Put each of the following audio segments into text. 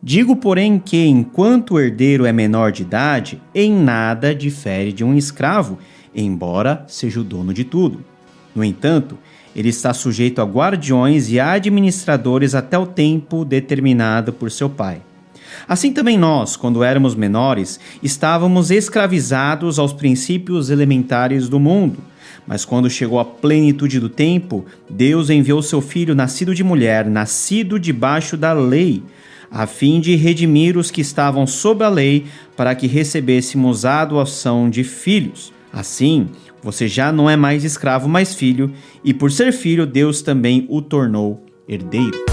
Digo, porém, que enquanto o herdeiro é menor de idade, em nada difere de um escravo, embora seja o dono de tudo. No entanto, ele está sujeito a guardiões e administradores até o tempo determinado por seu pai. Assim também nós, quando éramos menores, estávamos escravizados aos princípios elementares do mundo. Mas quando chegou a plenitude do tempo, Deus enviou seu Filho, nascido de mulher, nascido debaixo da lei, a fim de redimir os que estavam sob a lei, para que recebêssemos a adoção de filhos. Assim, você já não é mais escravo, mas filho, e por ser filho, Deus também o tornou herdeiro.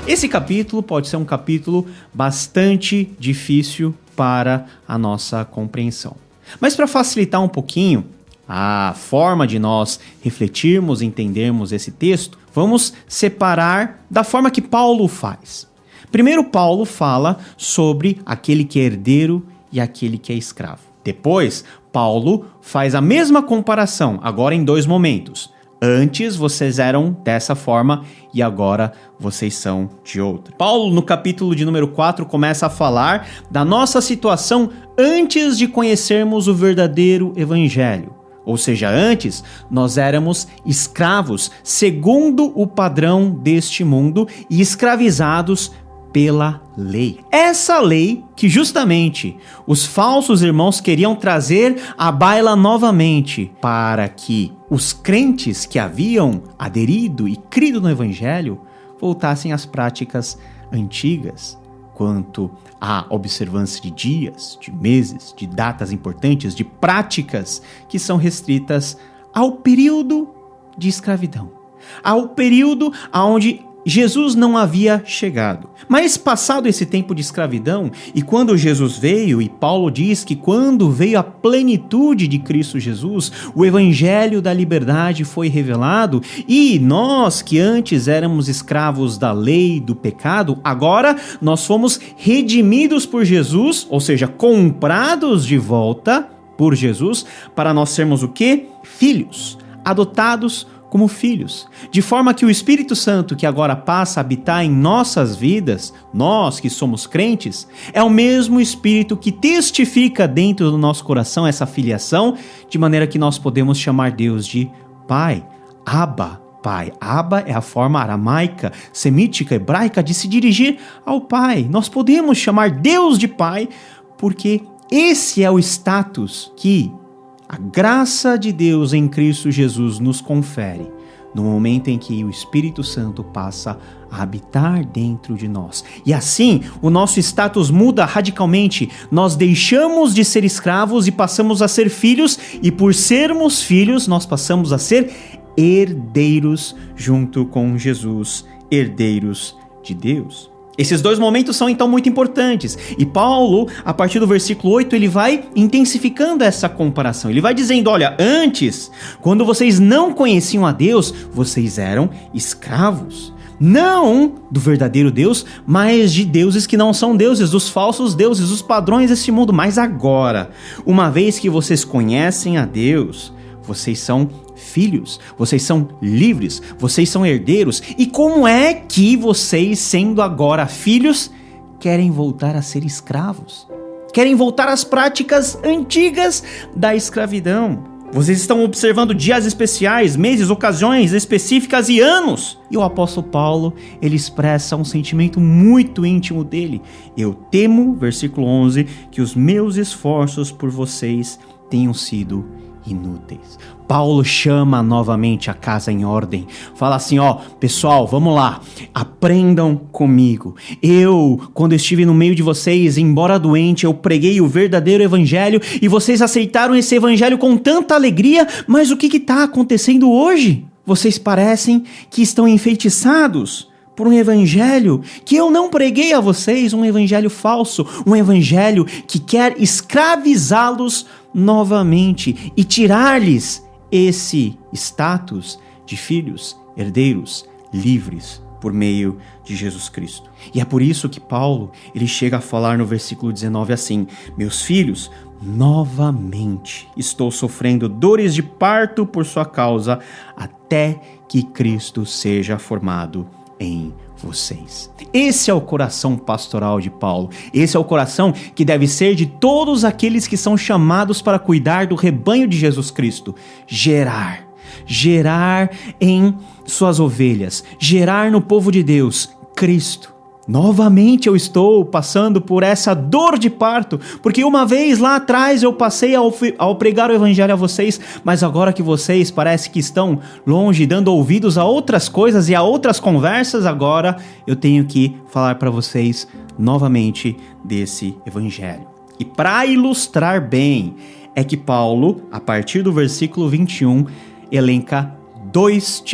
Esse capítulo pode ser um capítulo bastante difícil para a nossa compreensão. Mas para facilitar um pouquinho a forma de nós refletirmos e entendermos esse texto, vamos separar da forma que Paulo faz. Primeiro, Paulo fala sobre aquele que é herdeiro e aquele que é escravo. Depois, Paulo faz a mesma comparação, agora em dois momentos. Antes vocês eram dessa forma e agora vocês são de outra. Paulo, no capítulo de número 4, começa a falar da nossa situação antes de conhecermos o verdadeiro evangelho. Ou seja, antes nós éramos escravos segundo o padrão deste mundo e escravizados pela lei. Essa lei que justamente os falsos irmãos queriam trazer à baila novamente para que os crentes que haviam aderido e crido no evangelho voltassem às práticas antigas quanto à observância de dias, de meses, de datas importantes, de práticas que são restritas ao período de escravidão, ao período onde Jesus não havia chegado. Mas passado esse tempo de escravidão, e quando Jesus veio, e Paulo diz que quando veio a plenitude de Cristo Jesus, o evangelho da liberdade foi revelado, e nós que antes éramos escravos da lei, do pecado, agora nós fomos redimidos por Jesus, ou seja, comprados de volta por Jesus, para nós sermos o quê? Filhos, adotados como filhos, de forma que o Espírito Santo que agora passa a habitar em nossas vidas, nós que somos crentes, é o mesmo Espírito que testifica dentro do nosso coração essa filiação, de maneira que nós podemos chamar Deus de Pai, Abba, Pai. Abba é a forma aramaica, semítica, hebraica de se dirigir ao Pai. Nós podemos chamar Deus de Pai, porque esse é o status que a graça de Deus em Cristo Jesus nos confere no momento em que o Espírito Santo passa a habitar dentro de nós. E assim, o nosso status muda radicalmente. Nós deixamos de ser escravos e passamos a ser filhos, e por sermos filhos, nós passamos a ser herdeiros junto com Jesus, herdeiros de Deus. Esses dois momentos são então muito importantes, e Paulo, a partir do versículo 8, ele vai intensificando essa comparação. Ele vai dizendo, olha, antes, quando vocês não conheciam a Deus, vocês eram escravos, não do verdadeiro Deus, mas de deuses que não são deuses, dos falsos deuses, os padrões desse mundo. Mas agora, uma vez que vocês conhecem a Deus, vocês são filhos, vocês são livres, vocês são herdeiros. E como é que vocês, sendo agora filhos, querem voltar a ser escravos? Querem voltar às práticas antigas da escravidão? Vocês estão observando dias especiais, meses, ocasiões específicas e anos. E o apóstolo Paulo, ele expressa um sentimento muito íntimo dele. Eu temo, versículo 11, que os meus esforços por vocês tenham sido inúteis. Paulo chama novamente a casa em ordem. Fala assim, pessoal, vamos lá, aprendam comigo. Eu, quando estive no meio de vocês, embora doente, eu preguei o verdadeiro evangelho e vocês aceitaram esse evangelho com tanta alegria, mas o que está acontecendo hoje? Vocês parecem que estão enfeitiçados por um evangelho que eu não preguei a vocês, um evangelho falso, um evangelho que quer escravizá-los novamente e tirar-lhes esse status de filhos, herdeiros, livres por meio de Jesus Cristo. E é por isso que Paulo, ele chega a falar no versículo 19 assim: meus filhos, novamente estou sofrendo dores de parto por sua causa, até que Cristo seja formado em vocês. Esse é o coração pastoral de Paulo. Esse é o coração que deve ser de todos aqueles que são chamados para cuidar do rebanho de Jesus Cristo. Gerar em suas ovelhas, gerar no povo de Deus Cristo. Novamente eu estou passando por essa dor de parto, porque uma vez lá atrás eu passei ao pregar o evangelho a vocês, mas agora que vocês parece que estão longe, dando ouvidos a outras coisas e a outras conversas, agora eu tenho que falar para vocês novamente desse evangelho. E para ilustrar bem, é que Paulo, a partir do versículo 21, elenca dois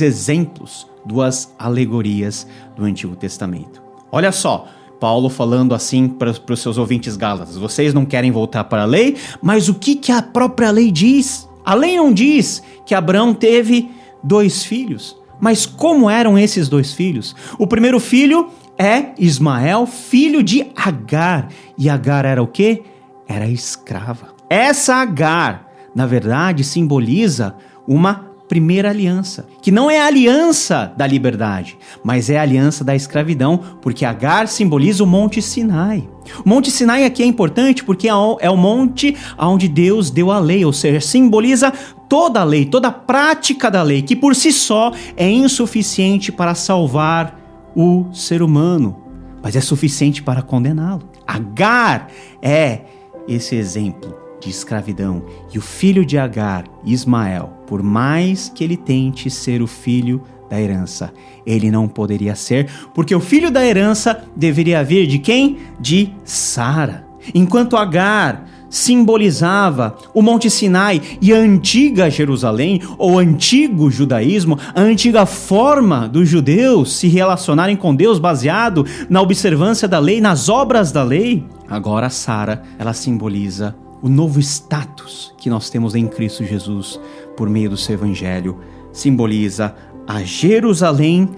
exemplos, duas alegorias do Antigo Testamento. Olha só, Paulo falando assim para os seus ouvintes gálatas: vocês não querem voltar para a lei, mas o que a própria lei diz? A lei não diz que Abraão teve 2 filhos, mas como eram esses 2 filhos? O primeiro filho é Ismael, filho de Agar, e Agar era o quê? Era escrava. Essa Agar, na verdade, simboliza uma primeira aliança, que não é a aliança da liberdade, mas é a aliança da escravidão, porque Agar simboliza o Monte Sinai. O Monte Sinai aqui é importante porque é o monte onde Deus deu a lei, ou seja, simboliza toda a lei, toda a prática da lei, que por si só é insuficiente para salvar o ser humano, mas é suficiente para condená-lo. Agar é esse exemplo de escravidão, e o filho de Agar, Ismael, por mais que ele tente ser o filho da herança, ele não poderia ser, porque o filho da herança deveria vir de quem? De Sara. Enquanto Agar simbolizava o Monte Sinai e a antiga Jerusalém, ou antigo judaísmo, a antiga forma dos judeus se relacionarem com Deus baseado na observância da lei, nas obras da lei, agora Sara, ela simboliza o novo status que nós temos em Cristo Jesus por meio do seu evangelho, simboliza a Jerusalém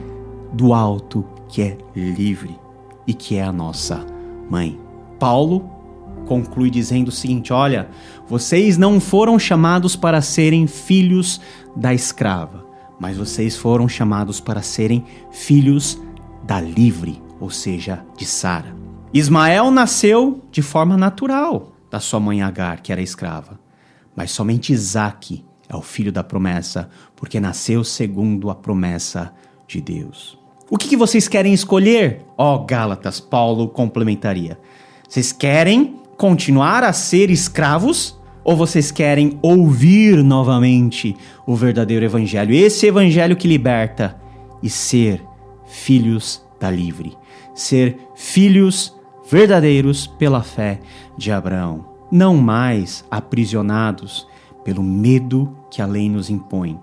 do alto, que é livre e que é a nossa mãe. Paulo conclui dizendo o seguinte: olha, vocês não foram chamados para serem filhos da escrava, mas vocês foram chamados para serem filhos da livre, ou seja, de Sara. Ismael nasceu de forma natural da sua mãe Agar, que era escrava, mas somente Isaque é o filho da promessa, porque nasceu segundo a promessa de Deus. O que vocês querem escolher? Ó Gálatas, Paulo complementaria. Vocês querem continuar a ser escravos? Ou vocês querem ouvir novamente o verdadeiro evangelho? Esse evangelho que liberta, e ser filhos da livre. Ser filhos verdadeiros pela fé de Abraão. Não mais aprisionados pelo medo que a lei nos impõe,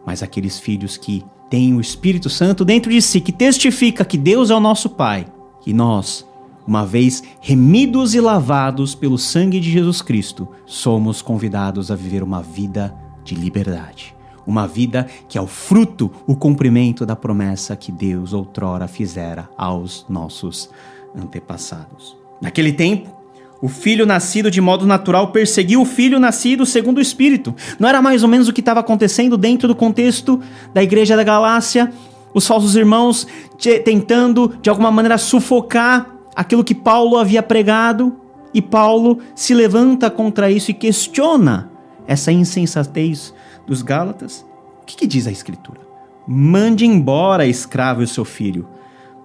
mas aqueles filhos que têm o Espírito Santo dentro de si, que testifica que Deus é o nosso Pai, e nós, uma vez remidos e lavados pelo sangue de Jesus Cristo, somos convidados a viver uma vida de liberdade. Uma vida que é o fruto, o cumprimento da promessa que Deus outrora fizera aos nossos antepassados. Naquele tempo, o filho nascido de modo natural perseguiu o filho nascido segundo o Espírito. Não era mais ou menos o que estava acontecendo dentro do contexto da igreja da Galácia? Os falsos irmãos tentando, de alguma maneira, sufocar aquilo que Paulo havia pregado, e Paulo se levanta contra isso e questiona essa insensatez dos Gálatas. O que diz a Escritura? Mande embora, escravo, o seu filho,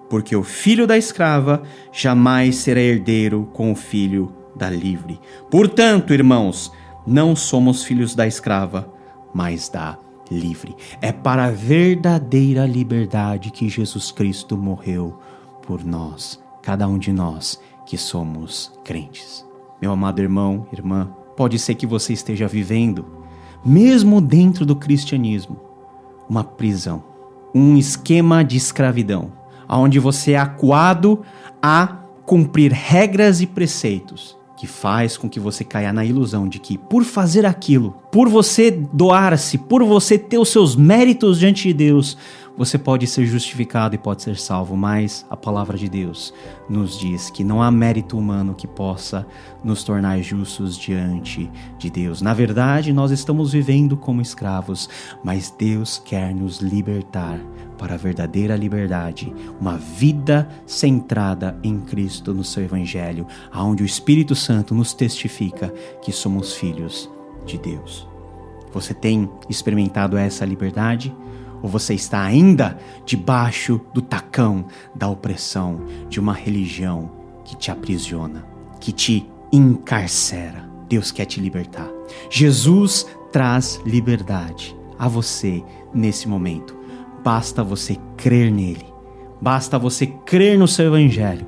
porque o filho da escrava jamais será herdeiro com o filho da livre. Portanto, irmãos, não somos filhos da escrava, mas da livre. É para a verdadeira liberdade que Jesus Cristo morreu por nós, cada um de nós que somos crentes. Meu amado irmão, irmã, pode ser que você esteja vivendo, mesmo dentro do cristianismo, uma prisão, um esquema de escravidão, onde você é acuado a cumprir regras e preceitos, que faz com que você caia na ilusão de que, por fazer aquilo, por você doar-se, por você ter os seus méritos diante de Deus, você pode ser justificado e pode ser salvo, mas a palavra de Deus nos diz que não há mérito humano que possa nos tornar justos diante de Deus. Na verdade, nós estamos vivendo como escravos, mas Deus quer nos libertar para a verdadeira liberdade, uma vida centrada em Cristo, no seu Evangelho, onde o Espírito Santo nos testifica que somos filhos de Deus. Você tem experimentado essa liberdade? Ou você está ainda debaixo do tacão da opressão de uma religião que te aprisiona, que te encarcera? Deus quer te libertar. Jesus traz liberdade a você nesse momento. Basta você crer nele. Basta você crer no seu Evangelho.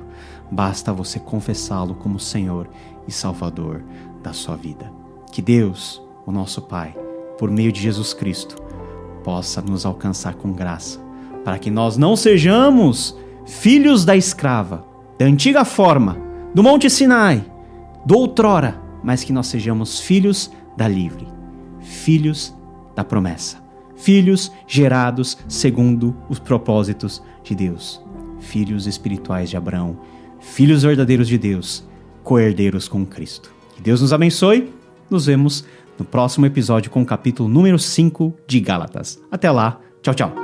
Basta você confessá-lo como Senhor e Salvador da sua vida. Que Deus, o nosso Pai, por meio de Jesus Cristo, possa nos alcançar com graça, para que nós não sejamos filhos da escrava, da antiga forma, do Monte Sinai, do outrora, mas que nós sejamos filhos da livre, filhos da promessa, filhos gerados segundo os propósitos de Deus, filhos espirituais de Abraão, filhos verdadeiros de Deus, co-herdeiros com Cristo. Que Deus nos abençoe. Nos vemos no próximo episódio com o capítulo número 5 de Gálatas. Até lá, tchau, tchau.